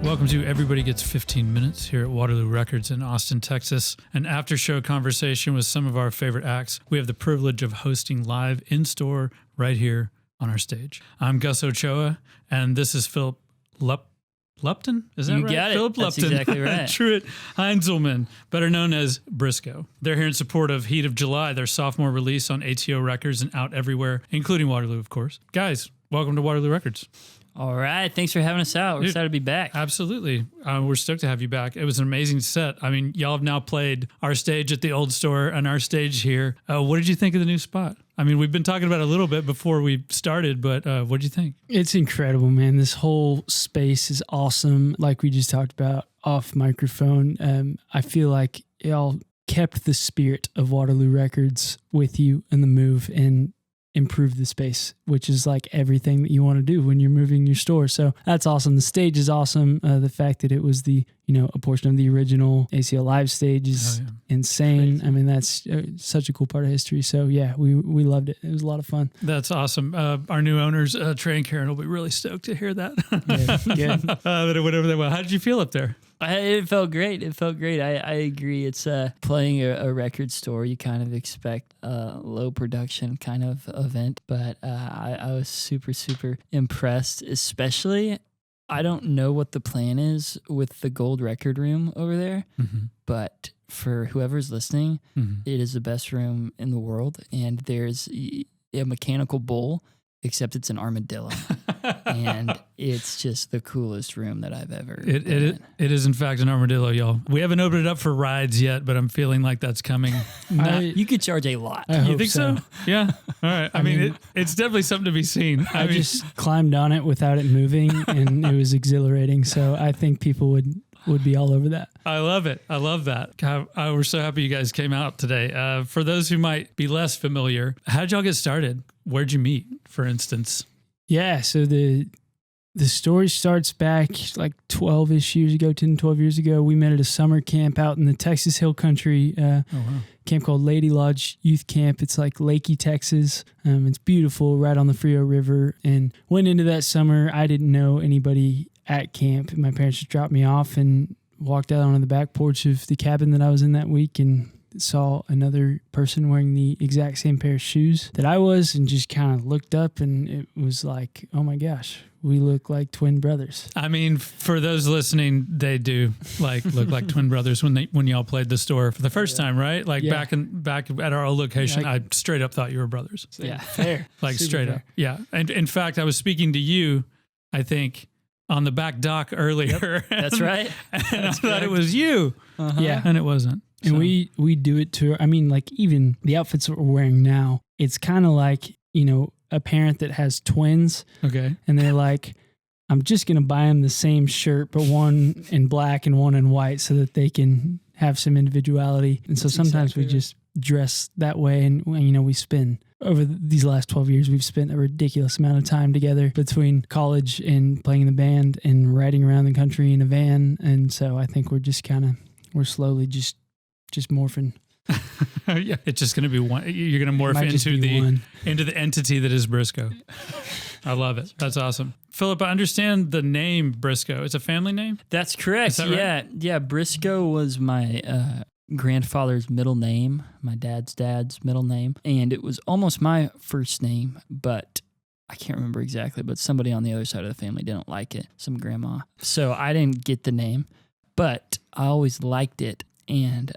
Welcome to Everybody Gets 15 Minutes here at Waterloo Records in Austin, Texas. An after-show conversation with some of our favorite acts. We have the privilege of hosting live in-store right here on our stage. I'm Gus Ochoa, and this is Philip Lupton? Is that right? You got it. Philip That's Lupton. exactly right. Truett Heintzelman, better known as Briscoe. They're here in support of Heat of July, their sophomore release on ATO Records and out everywhere, including Waterloo, of course. Guys, welcome to Waterloo Records. All right. Thanks for having us out. We're excited to be back. Absolutely. We're stoked to have you back. It was an amazing set. I mean, y'all have now played our stage at the old store and our stage here. What did you think of the new spot? I mean, we've been talking about it a little bit before we started, but what did you think? It's incredible, man. This whole space is awesome. Like we just talked about off microphone. I feel like y'all kept the spirit of Waterloo Records with you in the move and improve the space, which is like everything that you want to do when you're moving your store. So that's awesome. The stage is awesome. The fact that it was the, a portion of the original ACL live stage is insane. Crazy. I mean, that's such a cool part of history. So yeah, we loved it. It was a lot of fun. That's awesome. Our new owners, Trey and Karen, will be really stoked to hear that. Yeah. That it went over that well. How did you feel up there? It felt great. I agree. It's playing a record store. You kind of expect a low production kind of event, but I was super, super impressed, especially I don't know what the plan is with the gold record room over there, but for whoever's listening, it is the best room in the world. And there's a mechanical bull, except it's an armadillo. And it's just the coolest room that I've ever been in. It is, in fact, an armadillo, y'all. We haven't opened it up for rides yet, but I'm feeling like that's coming. You could charge a lot. You think so? Yeah. All right. I mean, it's definitely something to be seen. I just climbed on it without it moving, and it was exhilarating. So I think people would be all over that. I love it. I love that. We're so happy you guys came out today. For those who might be less familiar, how'd y'all get started? Where'd you meet, for instance? Yeah, so the story starts back like 12-ish years ago, 10, 12 years ago. We met at a summer camp out in the Texas Hill Country, camp called Lady Lodge Youth Camp. It's like Lakey, Texas. It's beautiful, right on the Frio River. And went into that summer. I didn't know anybody at camp. My parents just dropped me off and walked out onto the back porch of the cabin that I was in that week and saw another person wearing the exact same pair of shoes that I was, and just kind of looked up, and it was like, oh my gosh, we look like twin brothers. I mean, for those listening, they do look like twin brothers when y'all played the store for the first time, right? Like back at our old location, I straight up thought you were brothers. Yeah, fair. Like super straight fair. Up. Yeah. And in fact, I was speaking to you, I think, on the back dock earlier. Yep, that's right. And I thought it was you. Yeah. And it wasn't. And we do it to, I mean, like even the outfits that we're wearing now, it's kind of like, a parent that has twins. Okay. And they're like, I'm just going to buy them the same shirt, but one in black and one in white so that they can have some individuality. And so sometimes we just dress that way. And, we spend over these last 12 years, we've spent a ridiculous amount of time together between college and playing in the band and riding around the country in a van. And so I think we're just we're slowly just morphing. Yeah, it's just going to be one. You're going to morph into the entity that is Briscoe. I love it. That's awesome. Philip, I understand the name Briscoe. It's a family name? That's correct. Is that right? Yeah. Briscoe was my grandfather's middle name, my dad's middle name, and it was almost my first name, but I can't remember exactly, but somebody on the other side of the family didn't like it, some grandma. So I didn't get the name, but I always liked it. And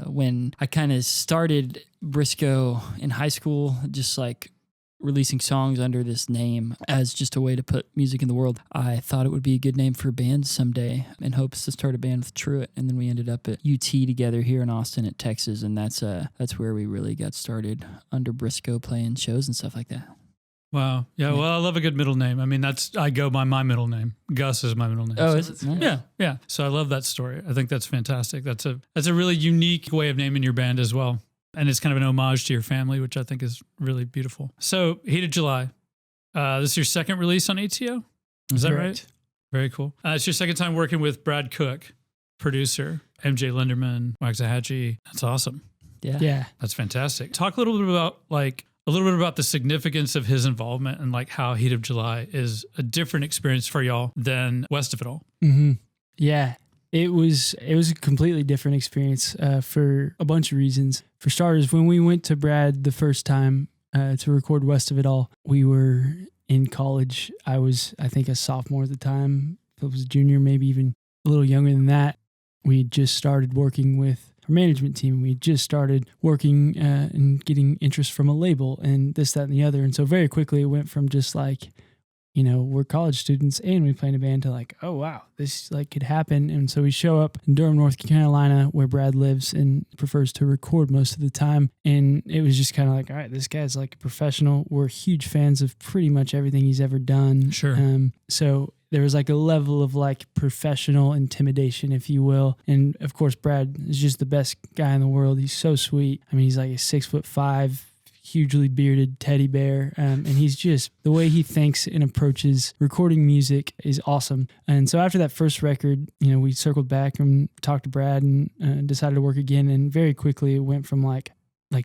when I kind of started Briscoe in high school, just like releasing songs under this name as just a way to put music in the world, I thought it would be a good name for a band someday, in hopes to start a band with Truett. And then we ended up at UT together here in Austin at Texas, and that's where we really got started under Briscoe, playing shows and stuff like that. Wow. Yeah. Well, I love a good middle name. I mean, I go by my middle name. Gus is my middle name. Oh, so is it? Nice. Yeah. Yeah. So I love that story. I think that's fantastic. That's a really unique way of naming your band as well. And it's kind of an homage to your family, which I think is really beautiful. So Heat of July. This is your second release on ATO? Is that right? Very cool. It's your second time working with Brad Cook, producer, MJ Linderman, Waxahachie. That's awesome. Yeah. That's fantastic. Talk a little bit about a little bit about the significance of his involvement and like how Heat of July is a different experience for y'all than West of It All. Mm-hmm. Yeah. It was a completely different experience for a bunch of reasons. For starters, when we went to Brad the first time to record West of It All, we were in college. I was, I think, a sophomore at the time. I was a junior, maybe even a little younger than that. We just started working with our management team. We just started working and getting interest from a label and this, that, and the other. And so very quickly it went from just like, you know, we're college students and we play in a band to like, oh, wow, this like could happen. And so we show up in Durham, North Carolina, where Brad lives and prefers to record most of the time. And it was just kind of like, all right, this guy's like a professional. We're huge fans of pretty much everything he's ever done. Sure. So there was like a level of like professional intimidation, if you will. And of course, Brad is just the best guy in the world. He's so sweet. I mean, he's like a 6'5", hugely bearded teddy bear. And he's just, the way he thinks and approaches recording music is awesome. And so after that first record, you know, we circled back and talked to Brad and decided to work again. And very quickly it went from like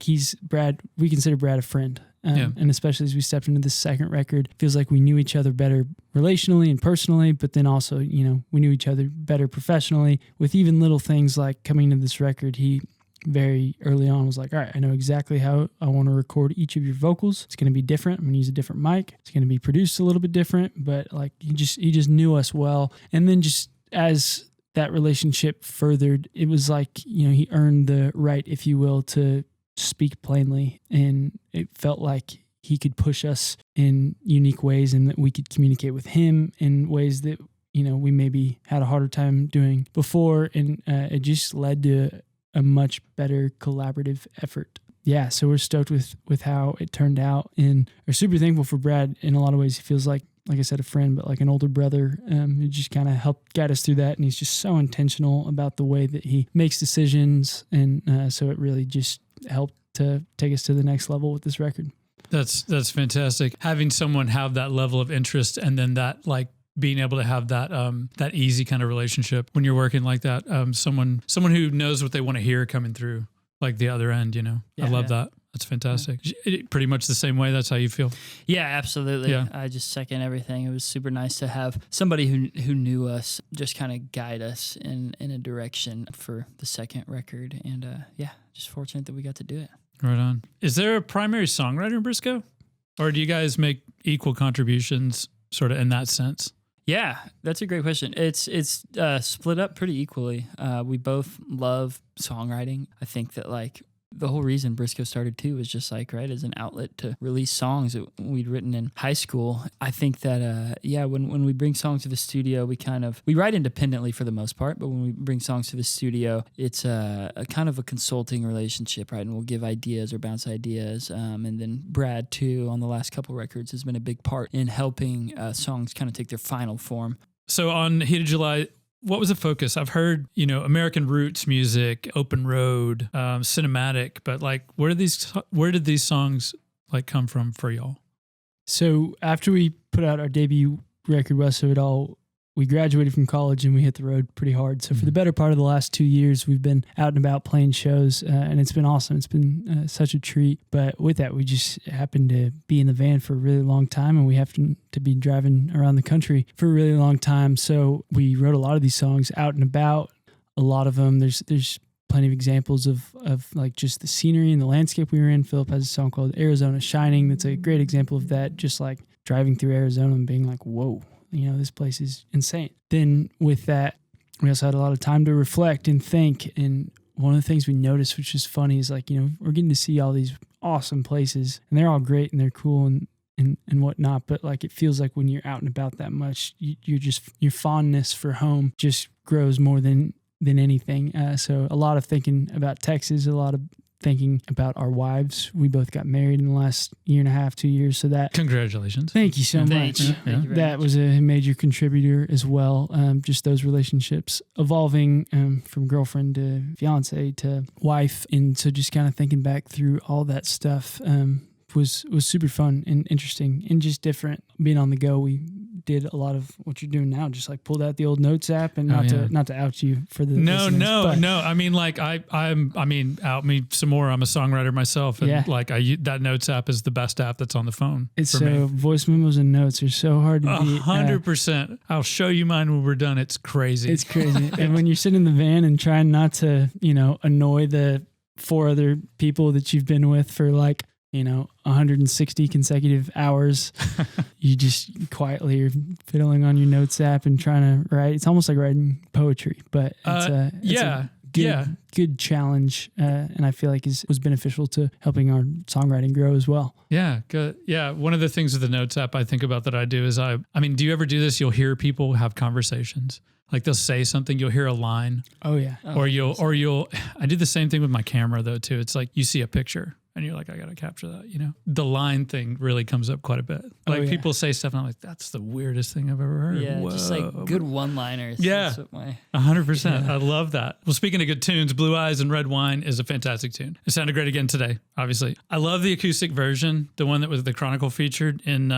he's Brad, we consider Brad a friend. And especially as we stepped into this second record, it feels like we knew each other better relationally and personally, but then also, you know, we knew each other better professionally with even little things like coming to this record. He very early on was like, all right, I know exactly how I want to record each of your vocals. It's going to be different. I'm going to use a different mic. It's going to be produced a little bit different, but like he just knew us well. And then just as that relationship furthered, it was like, you know, he earned the right, if you will, to speak plainly, and it felt like he could push us in unique ways and that we could communicate with him in ways that, you know, we maybe had a harder time doing before, and it just led to a much better collaborative effort. Yeah, so we're stoked with how it turned out and are super thankful for Brad. In a lot of ways, he feels like I said, a friend, but like an older brother who just kind of helped guide us through that. And he's just so intentional about the way that he makes decisions. And so it really just helped to take us to the next level with this record. That's fantastic. Having someone have that level of interest and then that like being able to have that that easy kind of relationship when you're working like that. Someone who knows what they want to hear coming through like the other end, you know. Yeah, I love that. That's fantastic. Yeah. Pretty much the same way. That's how you feel. Yeah, absolutely. Yeah. I just second everything. It was super nice to have somebody who knew us just kind of guide us in a direction for the second record. And just fortunate that we got to do it. Right on. Is there a primary songwriter in Briscoe? Or do you guys make equal contributions sort of in that sense? Yeah, that's a great question. It's split up pretty equally. We both love songwriting. I think that like the whole reason Briscoe started too was just like, right, as an outlet to release songs that we'd written in high school. I think that, when we bring songs to the studio, we write independently for the most part, but when we bring songs to the studio, it's a kind of a consulting relationship, right? And we'll give ideas or bounce ideas. And then Brad too, on the last couple records, has been a big part in helping songs kind of take their final form. So on Heat of July, what was the focus? I've heard, American roots music, open road, cinematic, but like, where did these songs like come from for y'all? So after we put out our debut record, West of It All, we graduated from college and we hit the road pretty hard. So for the better part of the last 2 years, we've been out and about playing shows, and it's been awesome. It's been such a treat. But with that, we just happened to be in the van for a really long time, and we happened to be driving around the country for a really long time. So we wrote a lot of these songs out and about. A lot of them, there's plenty of examples of like just the scenery and the landscape we were in. Philip has a song called Arizona Shining. That's a great example of that. Just like driving through Arizona and being like, whoa. This place is insane. Then with that, we also had a lot of time to reflect and think. And one of the things we noticed, which is funny, is like, we're getting to see all these awesome places and they're all great and they're cool and whatnot. But like, it feels like when you're out and about that much, your fondness for home just grows more than anything. So a lot of thinking about Texas, a lot of thinking about our wives. We both got married in the last year and a half, 2 years. So that, congratulations. Thank you so much. Thank you that was a major contributor as well. Just those relationships evolving from girlfriend to fiance to wife. And so just kind of thinking back through all that stuff was super fun and interesting and just different. Being on the go, we did a lot of what you're doing now, just like pulled out the old Notes app, and not to out you for the no. listeners, I mean, like out me some more. I'm a songwriter myself, and that Notes app is the best app that's on the phone. It's for me. voice memos and notes are so hard to beat. 100%. I'll show you mine when we're done. It's crazy. It's crazy. And when you're sitting in the van and trying not to, annoy the 4 other people that you've been with for 160 consecutive hours, you just quietly are fiddling on your Notes app and trying to write. It's almost like writing poetry, but it's a good challenge, and I feel like was beneficial to helping our songwriting grow as well. Yeah, good. Yeah, one of the things with the Notes app I think about that I do is I mean, do you ever do this? You'll hear people have conversations. Like they'll say something, you'll hear a line. Oh yeah. Or you'll I do the same thing with my camera though too. It's like you see a picture and you're like, I got to capture that, The line thing really comes up quite a bit. Like people say stuff and I'm like, that's the weirdest thing I've ever heard. Yeah, Whoa. just like good one-liners. Yeah, 100%. I love that. Well, speaking of good tunes, Blue Eyes and Red Wine is a fantastic tune. It sounded great again today, obviously. I love the acoustic version, the one that was the Chronicle featured in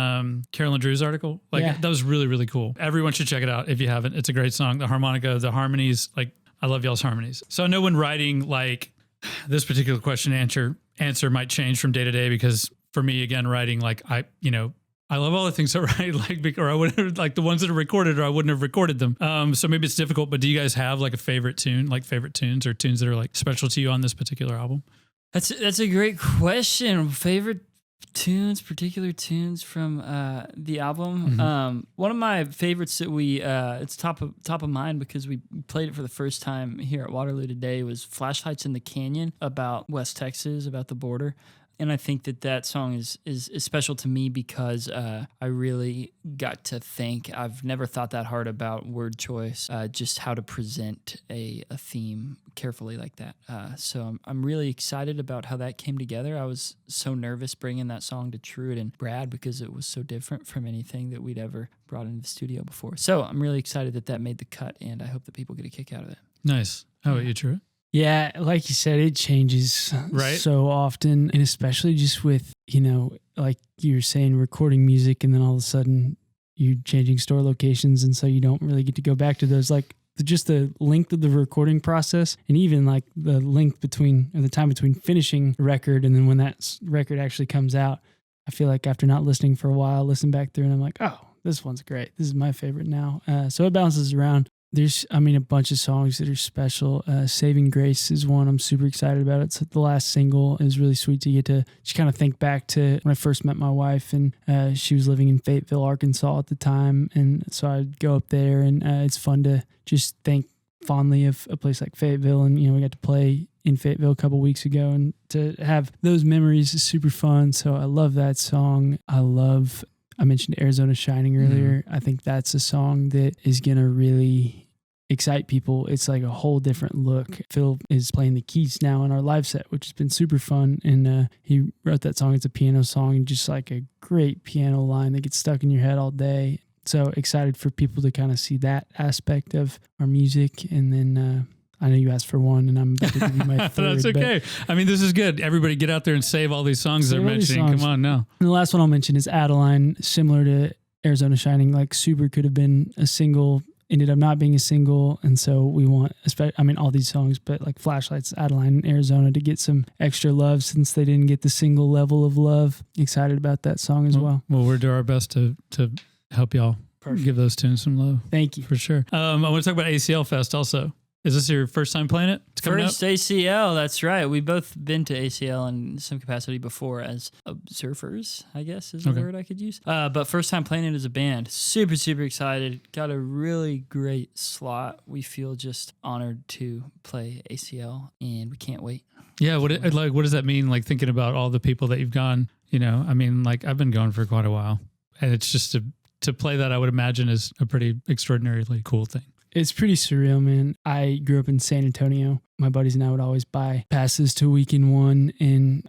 Carolyn Drew's article. That was really, really cool. Everyone should check it out if you haven't. It's a great song. The harmonica, the harmonies, I love y'all's harmonies. So I know when writing this particular question answer might change from day to day, because for me, again, writing, I love all the things I write, or I wouldn't the ones that are recorded, or I wouldn't have recorded them. So maybe it's difficult, but do you guys have a favorite tune, favorite tunes or tunes that are special to you on this particular album? That's a great question. Favorite tunes, particular tunes from the album. Mm-hmm. One of my favorites that it's top of mind because we played it for the first time here at Waterloo today was Flashlights in the Canyon, about West Texas, about the border. And I think that song is special to me because I really got to think. I've never thought that hard about word choice, just how to present a theme carefully like that. So I'm really excited about how that came together. I was so nervous bringing that song to Truett and Brad because it was so different from anything that we'd ever brought into the studio before. So I'm really excited that made the cut, and I hope that people get a kick out of it. Nice. How about you, Truett? Yeah, like you said, it changes so often, and especially just with, like you were saying, recording music, and then all of a sudden you're changing store locations, and so you don't really get to go back to those. Just the length of the recording process, and even the length the time between finishing a record and then when that record actually comes out. I feel like after not listening for a while, listen back through, and I'm like, oh, this one's great. This is my favorite now. So it bounces around. There's, a bunch of songs that are special. Saving Grace is one I'm super excited about. It's the last single. It was really sweet to get to just kind of think back to when I first met my wife, and she was living in Fayetteville, Arkansas at the time. And so I'd go up there, and it's fun to just think fondly of a place like Fayetteville. And, we got to play in Fayetteville a couple weeks ago, and to have those memories is super fun. So I love that song. I mentioned Arizona Shining earlier. I think that's a song that is going to really excite people. It's like a whole different look. Phil is playing the keys now in our live set, which has been super fun. And he wrote that song. It's a piano song, and just like a great piano line that gets stuck in your head all day. So excited for people to kind of see that aspect of our music. And then I know you asked for one, and I'm about to give you my third. That's okay. This is good. Everybody get out there and save all these songs they're mentioning. Come on now. And the last one I'll mention is Adeline, similar to Arizona Shining. Super could have been a single, ended up not being a single. And so we want, all these songs, but Flashlights, Adeline, and Arizona to get some extra love since they didn't get the single level of love. Excited about that song as well. Well, we'll do our best to help y'all give those tunes some love. Thank you. For sure. I want to talk about ACL Fest also. Is this your first time playing it? It's coming First up? ACL, that's right. We've both been to ACL in some capacity before as observers, I guess is the word I could use. But first time playing it as a band. Super, super excited. Got a really great slot. We feel just honored to play ACL, and we can't wait. Yeah, what does that mean? Thinking about all the people that you've gone, I've been going for quite a while, and it's just to play that, I would imagine, is a pretty extraordinarily cool thing. It's pretty surreal, man. I grew up in San Antonio, my buddies and I would always buy passes to Weekend One, and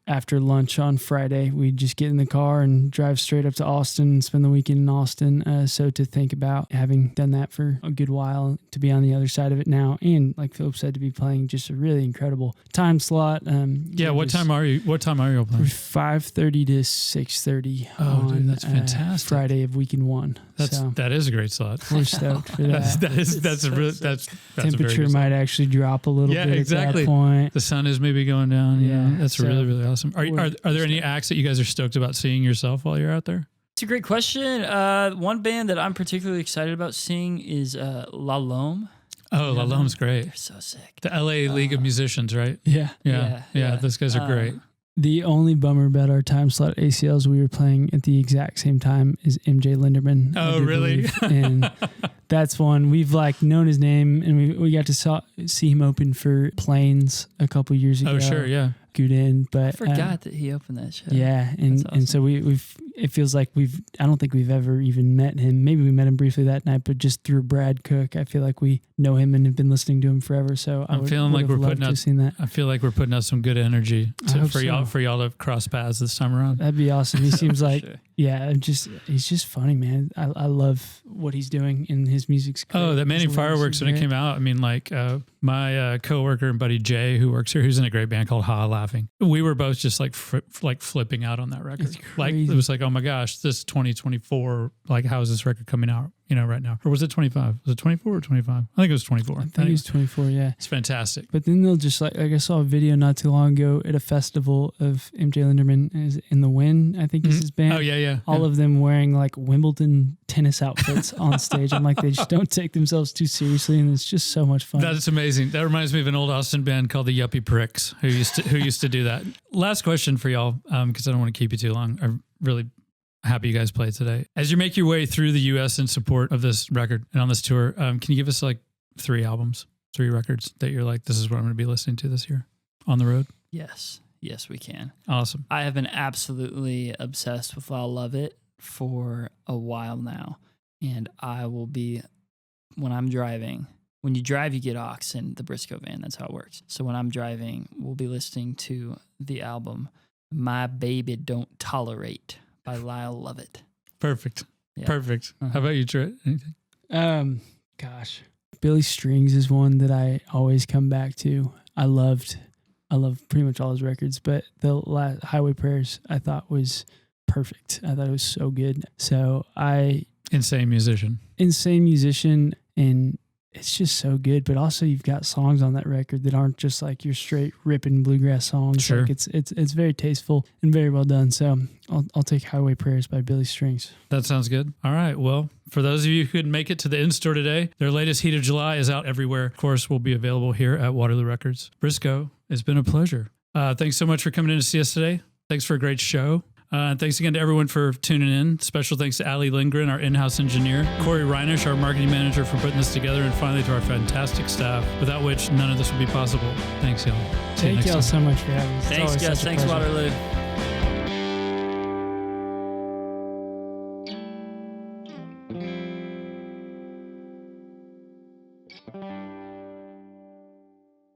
after lunch on Friday, we'd just get in the car and drive straight up to Austin and spend the weekend in Austin. So to think about having done that for a good while, to be on the other side of it now, and like Philip said, to be playing just a really incredible time slot. What time are you all playing? 5:30 to 6:30 on dude, that's fantastic. Friday of Weekend One. That is a great slot. We're stoked for that. That's temperature might actually drop a little bit exactly. at that point. The sun is maybe going down. Yeah, that's really, really awesome. Are there any acts that you guys are stoked about seeing yourself while you're out there? It's a great question. One band that I'm particularly excited about seeing is La Lome. Oh, La Lome's great. They're so sick. The LA League of Musicians, right? Yeah. Those guys are great. The only bummer about our time slot ACLs we were playing at the exact same time is MJ Linderman. Oh, really? And that's one we've known his name, and we got to see him open for Planes a couple years ago. Oh, sure, yeah. Good in, but I forgot that he opened that show. Yeah, and so it feels like I don't think we've ever even met him. Maybe we met him briefly that night, but just through Brad Cook, I feel like we know him and have been listening to him forever. So I'm feeling like we're putting out. I feel like we're putting out some good energy for y'all to cross paths this time around. That'd be awesome. He seems like Sure. he's just funny, man. I love what he's doing in his music's great. Oh, that Manning Fireworks when it came out. I mean, my coworker and buddy Jay, who works here, who's in a great band called Ha Laughing. We were both just flipping out I record. It was like, oh my gosh, this 2024, how is this record coming out? Right now. Or was it 25? Was it 24 or 25? I think it was 24. I think it was 24, yeah. It's fantastic. But then they'll just I saw a video not too long ago at a festival of MJ Linderman is In the Wind, I think is his band. Oh, yeah. All of them wearing Wimbledon tennis outfits on stage. I'm like, they just don't take themselves too seriously, and it's just so much fun. That's amazing. That reminds me of an old Austin band called the Yuppie Pricks who used to do that. Last question for y'all, because I don't want to keep you too long. I'm really happy you guys played today. As you make your way through the U.S. in support of this record and on this tour, can you give us 3 records that you're like, this is what I'm going to be listening to this year on the road? Yes, we can. Awesome. I have been absolutely obsessed with Lyle Lovett for a while now, and I will be, when I'm driving, when you drive, you get aux in the Briscoe van. That's how it works. So when I'm driving, we'll be listening to the album My Baby Don't Tolerate by Lyle Lovett. Perfect. Yeah. Perfect. Uh-huh. How about you, Truett? Anything? Gosh, Billy Strings is one that I always come back to. I love pretty much all his records, but the last Highway Prayers I thought was perfect. I thought it was so good. So Insane musician, and it's just so good. But also, you've got songs on that record that aren't just your straight ripping bluegrass songs. Sure. It's very tasteful and very well done. So I'll take Highway Prayers by Billy Strings. That sounds good. All right. Well, for those of you who couldn't make it to the in-store today, their latest Heat of July is out everywhere. Of course, will be available here at Waterloo Records. Briscoe, it's been a pleasure. Thanks so much for coming in to see us today. Thanks for a great show. And thanks again to everyone for tuning in. Special thanks to Allie Lingren, our in-house engineer, Cory Reinisch, our marketing manager, for putting this together, and finally to our fantastic staff, without which none of this would be possible. Thanks, y'all. Thank y'all so much for having us. Thanks, Gus. Thanks, Waterloo.